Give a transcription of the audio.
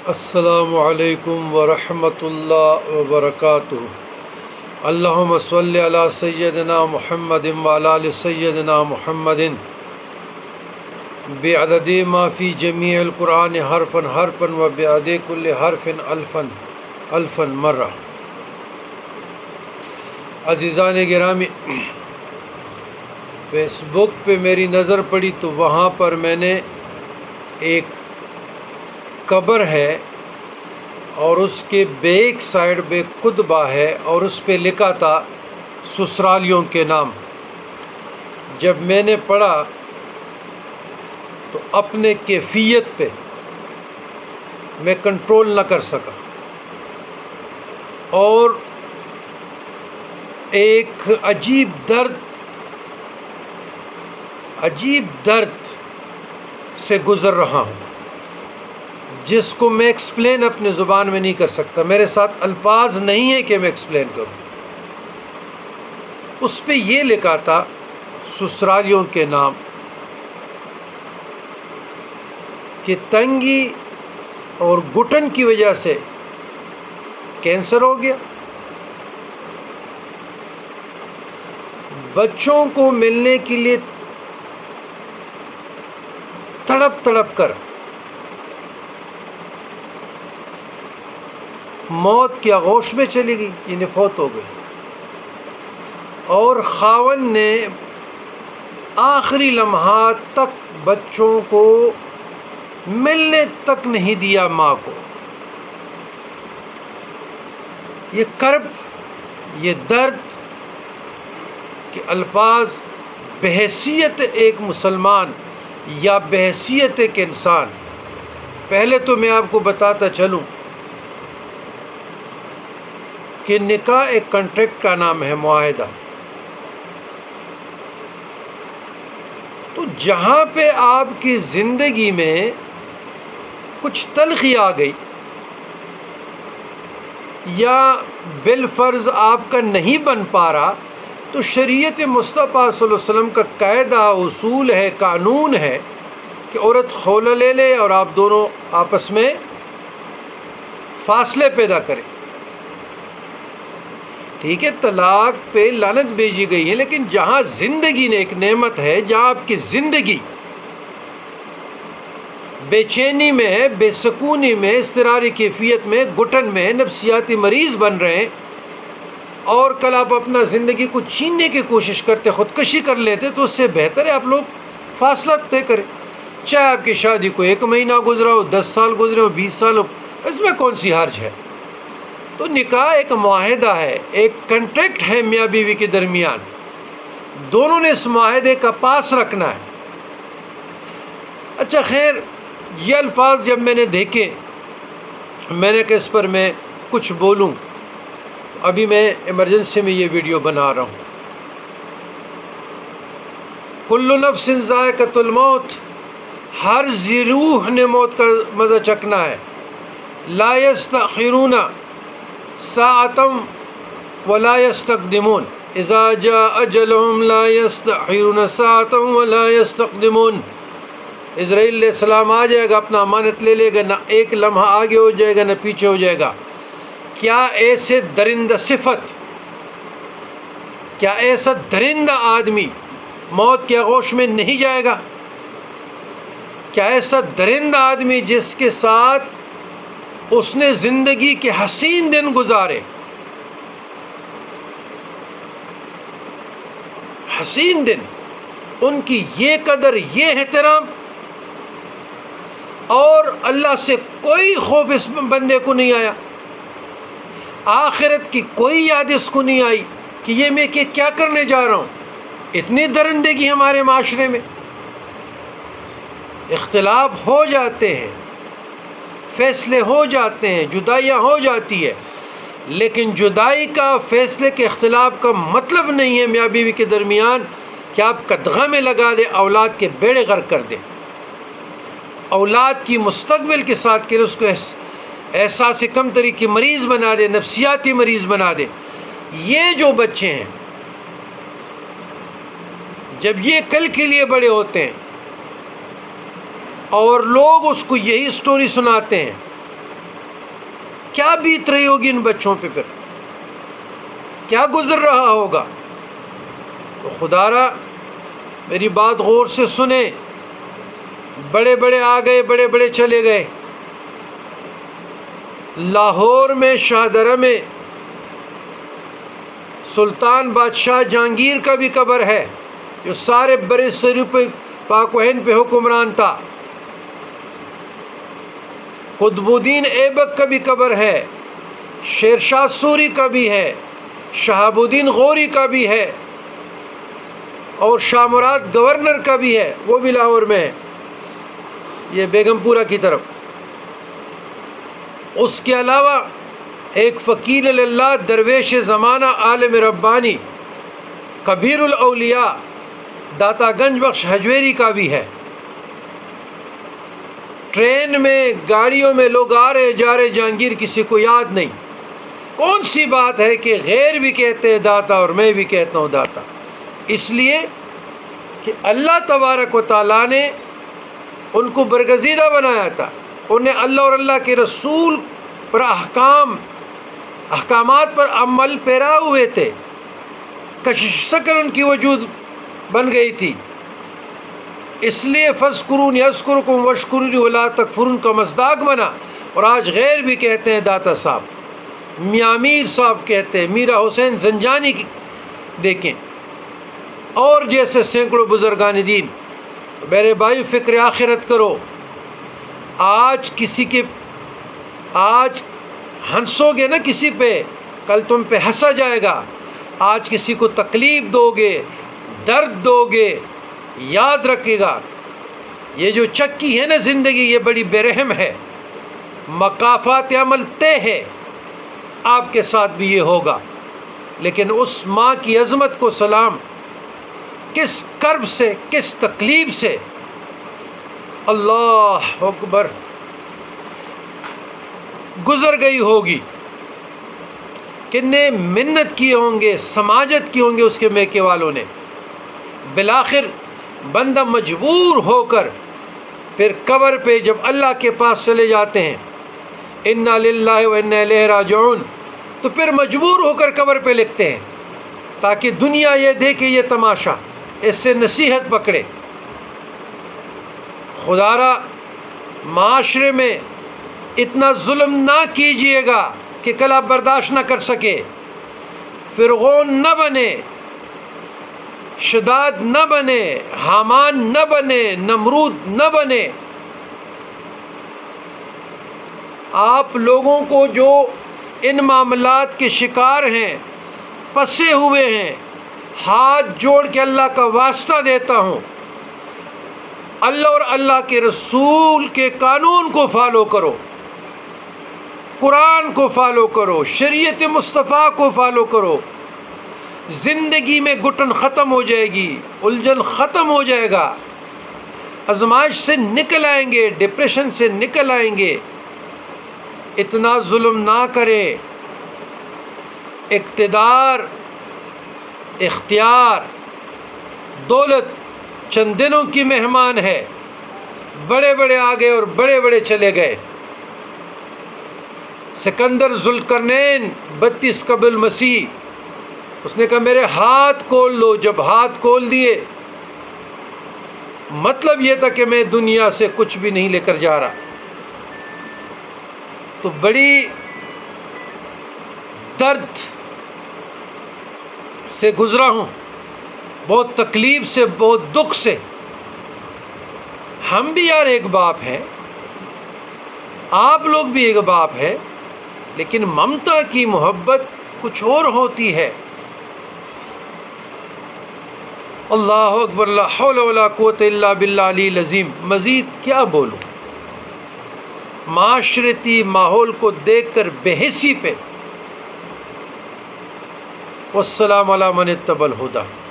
السلام علیکم ورحمۃ اللہ وبرکاتہ۔ اللہم صلی علی سیدنا محمد وعلی آل سیدنا محمد بعدد ما فی جمیع القرآن حرفا حرفا وبعدد کل حرف الفا مرہ۔ عزیزان گرامی، فیس بک پہ میری نظر پڑی تو وہاں پر میں نے ایک قبر ہے اور اس کے بیک سائڈ پہ کتبہ ہے اور اس پہ لکھا تھا سسرالیوں کے نام۔ جب میں نے پڑھا تو اپنے کیفیت پہ میں کنٹرول نہ کر سکا اور ایک عجیب درد سے گزر رہا ہوں جس کو میں ایکسپلین اپنے زبان میں نہیں کر سکتا۔ میرے ساتھ الفاظ نہیں ہے کہ میں ایکسپلین کروں۔ اس پہ یہ لکھا تھا سسرالیوں کے نام کہ تنگی اور گھٹن کی وجہ سے کینسر ہو گیا، بچوں کو ملنے کے لیے تڑپ کر موت کی آغوش میں چلی گئی، یعنی فوت ہو گئی، اور خاوند نے آخری لمحات تک بچوں کو ملنے تک نہیں دیا ماں کو۔ یہ کرب، یہ درد کے الفاظ بحیثیت ایک مسلمان یا بحیثیت ایک انسان، پہلے تو میں آپ کو بتاتا چلوں کہ نکاح ایک کنٹریکٹ کا نام ہے، معاہدہ۔ تو جہاں پہ آپ کی زندگی میں کچھ تلخی آ گئی یا بالفرض آپ کا نہیں بن پا رہا، تو شریعت مصطفیٰ صلی اللہ علیہ وسلم کا قاعدہ، اصول ہے، قانون ہے کہ عورت خلع لے لے اور آپ دونوں آپس میں فاصلے پیدا کریں۔ ٹھیک ہے، طلاق پہ لعنت بھیجی گئی ہے، لیکن جہاں زندگی نے ایک نعمت ہے، جہاں آپ کی زندگی بے چینی میں ہے، بے سکونی میں، اضطراری کیفیت میں، گھٹن میں، نفسیاتی مریض بن رہے ہیں، اور کل آپ اپنا زندگی کو چھیننے کی کوشش کرتے، خودکشی کر لیتے، تو اس سے بہتر ہے آپ لوگ فاصلہ طے کریں۔ چاہے آپ کی شادی کو 1 مہینہ گزرا ہو، 10 سال گزرے ہو، 20 سال ہو، اس میں کون سی حرج ہے؟ تو نکاح ایک معاہدہ ہے، ایک کنٹریکٹ ہے میاں بیوی کے درمیان، دونوں نے اس معاہدے کا پاس رکھنا ہے۔ اچھا خیر، یہ الفاظ جب میں نے دیکھے، میں نے کہ اس پر میں کچھ بولوں، ابھی میں ایمرجنسی میں یہ ویڈیو بنا رہا ہوں۔ کل نفس ذائقۃ الموت، ہر ذی روح نے موت کا مزہ چکھنا ہے۔ لا یستأخرون ساعة ولا يستقدمون، اذا جاء اجلهم لا يستأخرون ساعة ولا يستقدمون۔ اسرائیل علیہ السلام آ جائے گا، اپنا امانت لے لے گا، نہ ایک لمحہ آگے ہو جائے گا نہ پیچھے ہو جائے گا۔ کیا ایسے درندہ صفت، کیا ایسا درندہ آدمی موت کے آغوش میں نہیں جائے گا؟ کیا ایسا درندہ آدمی جس کے ساتھ اس نے زندگی کے حسین دن گزارے، حسین دن، ان کی یہ قدر، یہ احترام، اور اللہ سے کوئی خوف اس بندے کو نہیں آیا، آخرت کی کوئی یاد اس کو نہیں آئی کہ یہ میں کیا کرنے جا رہا ہوں۔ اتنی درندگی ہمارے معاشرے میں، اختلاف ہو جاتے ہیں، فیصلے ہو جاتے ہیں، جدائیاں ہو جاتی ہے، لیکن جدائی کا، فیصلے کے اختلاف کا مطلب نہیں ہے میاں بیوی کے درمیان کہ آپ قدغن میں لگا دیں، اولاد کے بیڑے غرق کر دیں، اولاد کی مستقبل کے ساتھ کہ اس کو احساس کمتری کی مریض بنا دے، نفسیاتی مریض بنا دے۔ یہ جو بچے ہیں، جب یہ کل کے لیے بڑے ہوتے ہیں اور لوگ اس کو یہی سٹوری سناتے ہیں کیا بیت رہی ہوگی ان بچوں پہ، پھر کیا گزر رہا ہوگا؟ تو خدا را میری بات غور سے سنیں، بڑے بڑے آ گئے، بڑے بڑے چلے گئے۔ لاہور میں شاہدرہ میں سلطان بادشاہ جہانگیر کا بھی قبر ہے، جو سارے برِ صغیر پہ پاک و ہند پہ حکمران تھا۔ قطب الدین ایبک کا بھی قبر ہے، شیر شاہ سوری کا بھی ہے، شہاب الدین غوری کا بھی ہے، اور شاہ مراد گورنر کا بھی ہے، وہ بھی لاہور میں ہے، یہ بیگم پورہ کی طرف۔ اس کے علاوہ ایک فقیر اللہ درویش زمانہ عالم ربانی کبیر الاولیاء داتا گنج بخش حجویری کا بھی ہے۔ ٹرین میں، گاڑیوں میں لوگ آ رہے جا رہے، جہانگیر کسی کو یاد نہیں۔ کون سی بات ہے کہ غیر بھی کہتے ہیں داتا اور میں بھی کہتا ہوں داتا؟ اس لیے کہ اللہ تبارک و تعالیٰ نے ان کو برگزیدہ بنایا تھا، انہیں اللہ اور اللہ کے رسول پر احکامات پر عمل پیرا ہوئے تھے، کشش شکل ان کی وجود بن گئی تھی۔ اس لیے فاذکرونی اذکرکم واشکرونی ولا تکفرون کا مصداق بنا۔ اور آج غیر بھی کہتے ہیں داتا صاحب، میاں میر صاحب کہتے ہیں، میرا حسین زنجانی دیکھیں، اور جیسے سینکڑوں بزرگان دین۔ میرے بھائی فکر آخرت کرو، آج ہنسو گے نا کسی پہ، کل تم پہ ہنسا جائے گا۔ آج کسی کو تکلیف دو گے، درد دو گے، یاد رکھے گا یہ جو چکی ہے نا زندگی، یہ بڑی بے رحم ہے، مقافات عمل طے ہے، آپ کے ساتھ بھی یہ ہوگا۔ لیکن اس ماں کی عظمت کو سلام، کس کرب سے، کس تکلیف سے، اللہ اکبر، گزر گئی ہوگی، کتنے منت کیے ہوں گے، سماجت کی ہوں گے اس کے میکے والوں نے۔ بالآخر بندہ مجبور ہو کر پھر قبر پہ جب اللہ کے پاس چلے جاتے ہیں، انا للہ و انا الیہ راجعون، تو پھر مجبور ہو کر قبر پہ لکھتے ہیں تاکہ دنیا یہ دیکھے یہ تماشا، اس سے نصیحت پکڑے۔ خدا را معاشرے میں اتنا ظلم نہ کیجئے گا کہ کل آپ برداشت نہ کر سکے، فرعون نہ بنے، شداد نہ بنے، حامان نہ بنے، نمرود نہ بنے۔ آپ لوگوں کو جو ان معاملات کے شکار ہیں، پھنسے ہوئے ہیں، ہاتھ جوڑ کے اللہ کا واسطہ دیتا ہوں، اللہ اور اللہ کے رسول کے قانون کو فالو کرو، قرآن کو فالو کرو، شریعت مصطفیٰ کو فالو کرو۔ زندگی میں گھٹن ختم ہو جائے گی، الجھن ختم ہو جائے گا، آزمائش سے نکل آئیں گے، ڈپریشن سے نکل آئیں گے۔ اتنا ظلم نہ کریں۔ اقتدار، اختیار، دولت چند دنوں کی مہمان ہے، بڑے بڑے آ گئے اور بڑے بڑے چلے گئے۔ سکندر ذوالقرنین 32 قبل المسیح، اس نے کہا میرے ہاتھ کھول دو۔ جب ہاتھ کھول دیے، مطلب یہ تھا کہ میں دنیا سے کچھ بھی نہیں لے کر جا رہا۔ تو بڑی درد سے گزرا ہوں، بہت تکلیف سے، بہت دکھ سے۔ ہم بھی یار ایک باپ ہیں، آپ لوگ بھی ایک باپ ہیں، لیکن ممتا کی محبت کچھ اور ہوتی ہے۔ اللہ اکبر، لا حول ولا قوت الا باللہ العلی العظیم۔ مزید کیا بولوں؟ معاشرتی ماحول کو دیکھ کر بے حسی پہ۔ والسلام علی من اتبع الہدی۔